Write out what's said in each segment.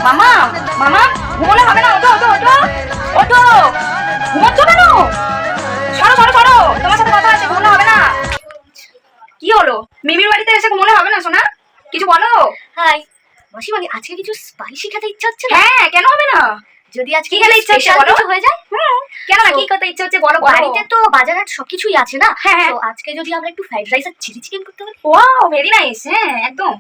মামা মামা ঘুমোলে হবে না, ওঠো ওঠো ওঠো ওঠো, ঘুমোচ্ছ কেন? সরো সরো সরো, তোমার সাথে কথা আছে, ঘুমোলে হবে না। কি হলো, মিমির বাড়িতে এসে ঘুমোলে হবে না সোনা? কিছু বলো। হাই মাসিমণি, আজকে কিছু স্পাইসি খেতে ইচ্ছা হচ্ছে না? হ্যাঁ, কেন হবে না? যদি আজকে কি খেতে ইচ্ছা হচ্ছে বলো? হয়ে যায়। কেন না, কি করতে ইচ্ছা হচ্ছে বলো? বাড়িতে তো বাজারহাট সবকিছুই আছে না? হ্যাঁ, তো আজকে যদি আমরা একটু ফ্রাইড রাইস আর চিলি চিকেন করতে পারি। Wow, very nice. হ্যাঁ একদম।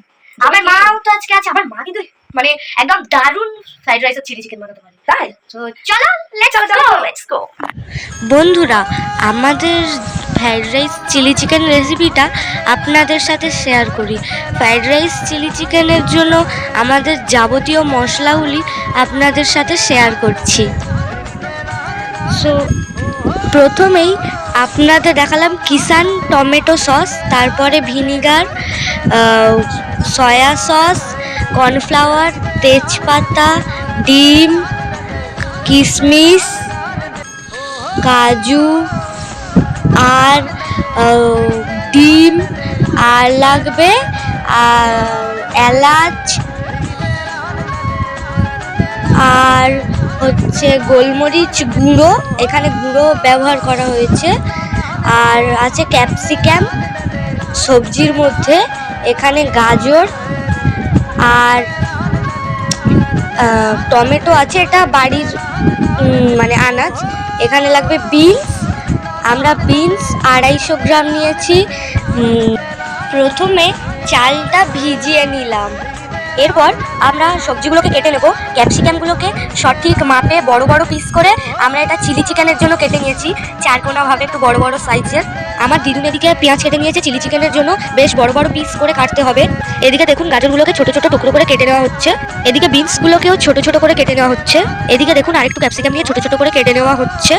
আমার মাও তো আজকে আছে, আমার মা কিন্তু মানে একদম দারুণ ফ্রাইড রাইস আর চিলি চিকেন বানাতে পারে। তাই তো চলো লেটস গো। বন্ধুরা, আমাদের ফ্রাইড রাইস চিলি চিকেন রেসিপিটা আপনাদের সাথে শেয়ার করি। ফ্রাইড রাইস চিলি চিকেনের জন্য আমাদের যাবতীয় মশলাগুলি আপনাদের সাথে শেয়ার করছি। সো প্রথমেই আপনাদের দেখালাম কিষান টমেটো সস, তারপরে ভিনিগার, সয়া সস, কর্নফ্লাওয়ার, তেজপাতা, ডিম, কিশমিশ, কাজু আর ডিম, আর লাগবে আর এলাচ, আর হচ্ছে গোলমরিচ গুঁড়ো, এখানে গুঁড়ো ব্যবহার করা হয়েছে, আর আছে ক্যাপসিকাম সবজির মধ্যে, এখানে গাজর আর টমেটো আছে, এটা বাড়ির মানে আনাজ। এখানে লাগবে বিনস, আমরা বিনস 250 গ্রাম নিয়েছি। প্রথমে চালটা ভিজিয়ে নিলাম, এরপর আমরা সবজিগুলোকে কেটে নেব। ক্যাপসিকামগুলোকে সঠিক মাপে বড় বড় পিস করে আমরা এটা চিলি চিকেনের জন্য কেটে নিয়েছি, চারকোনাভাবে একটু বড় বড় সাইজের। আমার দিদুন এদিকে পেঁয়াজ কেটে নিয়েছে, চিলি চিকেনের জন্য বেশ বড় বড় পিস করে কাটতে হবে। এদিকে দেখুন গাজরগুলোকে ছোট ছোট টুকরো করে কেটে নেওয়া হচ্ছে, এদিকে বিনসগুলোকেও ছোট ছোট করে কেটে নেওয়া হচ্ছে, এদিকে দেখুন আরেকটু ক্যাপসিকাম নিয়ে ছোট ছোট করে কেটে নেওয়া হচ্ছে।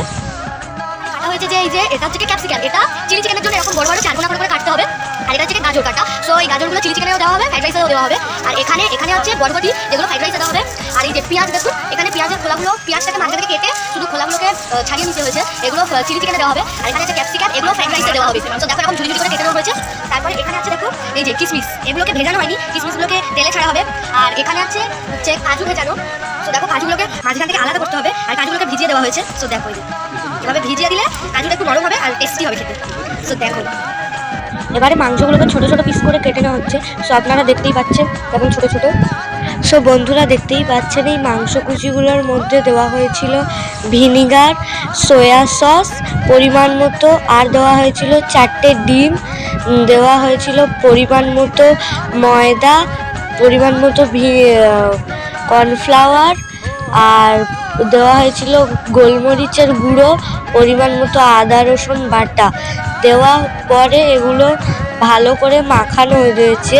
কাটা হয়েছে যে এই যে এটা হচ্ছে ক্যাপসিকাম, এটা চিলি চিকেনের জন্য এরকম বড় বড় চারকোনা করে কাটতে হবে। আর এটা হচ্ছে গাজর কাটা, সো এই গাজরগুলো চিলি চিকেনেও দেওয়া হবে, ফ্রাইড রাইসেও দেওয়া হবে। আর এখানে হচ্ছে বরবটি, যেগুলো ফ্রাইড রাইসে দেওয়া হবে। আর এই যে পেঁয়াজ দেখুন, এখানে পেঁয়াজের খোলাগুলো, পেঁয়াজটাকে মাঝখান থেকে কেটে শুধু খোলাগুলোকে ছাড়িয়ে নিতে হয়েছে, এগুলো চিলি চিকেনে দেওয়া হবে। আর এখানে আছে ক্যাপসিকাম, এগুলো ফ্রাইড রাইসে দেওয়া হবে। তো দেখো এখন ঝুড়ি ঝুড়ি করে কেটে দেওয়া হয়েছে। তারপরে এখানে আছে দেখো এই যে কিশমিশ, এগুলোকে ভেজানো হয়নি, কিশমিশগুলোকে তেলে ছাড়া হবে। আর এখানে হচ্ছে কাজু ভেজানো, তো দেখো কাজুগুলোকে মাঝখান থেকে আলাদা করতে হবে। আর কাজুগুলোকে ভিজিয়ে দেওয়া হয়েছে, সো দেখো এভাবে ভিজিয়ে দিলে কাজুটা একটু নরম হবে আর টেস্টি হবে খেতে। সো দেখো এবারে মাংসগুলোকে ছোট ছোট পিস করে কেটে নেওয়া হচ্ছে। সো আপনারা দেখতেই পাচ্ছেন কেমন ছোট ছোট। সো বন্ধুরা দেখতেই পাচ্ছেন এই মাংস কুচিগুলোর মধ্যে দেওয়া হয়েছিল ভিনিগার, সয়া সস পরিমাণ মতো, আর দেওয়া হয়েছিল 4টে ডিম, দেওয়া হয়েছিল পরিমাণ মতো ময়দা, পরিমাণ মতো কর্নফ্লাওয়ার, আর দেওয়া হয়েছিল গোলমরিচের গুঁড়ো, পরিমাণ মতো আদা রসুন বাটা। দেওয়া পরে এগুলো ভালো করে মাখানো হয়েছে।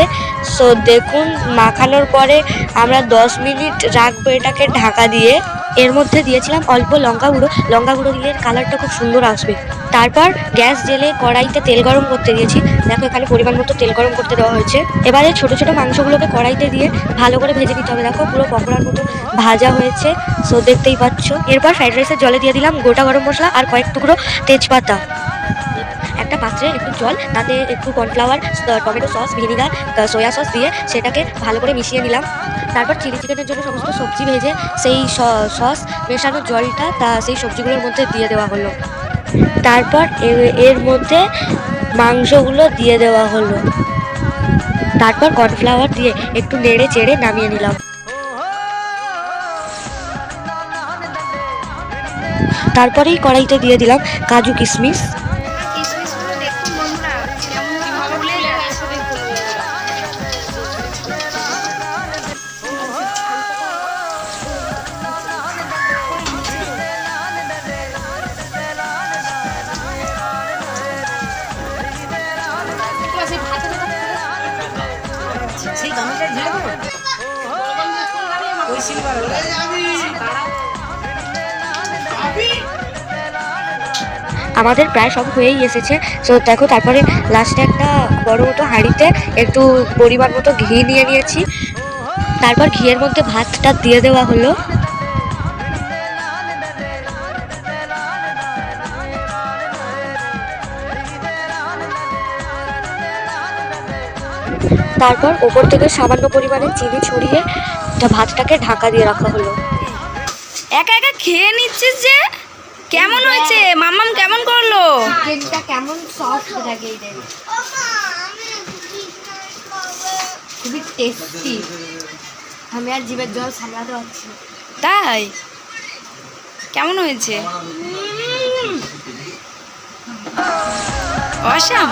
সো দেখুন মাখানোর পরে আমরা 10 মিনিট রাখবো এটাকে ঢাকা দিয়ে। এর মধ্যে দিয়েছিলাম অল্প লঙ্কা গুঁড়ো দিলে কালারটা খুব সুন্দর আসবে। তারপর গ্যাস জেলে কড়াইতে তেল গরম করতে দিয়েছি, দেখো এখানে পরিমাণ মতো তেল গরম করতে দেওয়া হয়েছে। এবারে ছোট ছোট মাংসগুলোকে কড়াইতে দিয়ে ভালো করে ভেজে নিতে হবে, দেখো পুরো পকোড়ার মতো ভাজা হয়েছে। সো দেখতেই পাচ্ছ। এরপর ফ্রাইড রাইসের জলে দিয়ে দিলাম গোটা গরম মশলা আর কয়েক টুকরো তেজপাতা। একটা পাত্রে একটু জল, তাতে একটু cornflour, tomato sauce, vinegar, soya sauce দিয়ে সেটাকে ভালো করে মিশিয়ে নিলাম। তারপর চিলি চিকেনের জন্য সমস্ত সবজি ভেজে সেই সস মেশানো জলটা সেই সবজিগুলোর মধ্যে দিয়ে দেওয়া হলো। তারপর এর মধ্যে মাংসগুলো দিয়ে দেওয়া হলো, তারপর কর্নফ্লাওয়ার দিয়ে একটু নেড়ে চেড়ে নামিয়ে নিলাম। তারপরেই কড়াইতে দিয়ে দিলাম কাজু কিশমিশ। আমাদের প্রায় সব হয়েই এসেছে। সো দেখো তারপরে লাস্টে একটা বড় মতো হাঁড়িতে একটু পরিমাণ মতো ঘি নিয়ে নিয়েছি, তারপর ঘিয়ের মধ্যে ভাতটা দিয়ে দেওয়া হলো। তারপর ওপর থেকে সামান্য পরিমাণে চিনি ছড়িয়ে ভাতটাকে ঢাকা দিয়ে রাখা হলো। একা একা খেয়ে নিচ্ছিস যে, কেমন হয়েছে? মাম্মাম কেমন করলো? চিকেনটা কেমন সফট থাকে এই দেখ, খুবই টেস্টি। আমি আর জিভের জল সামলাতে পারছি না। তাই কেমন হয়েছে? অসাম।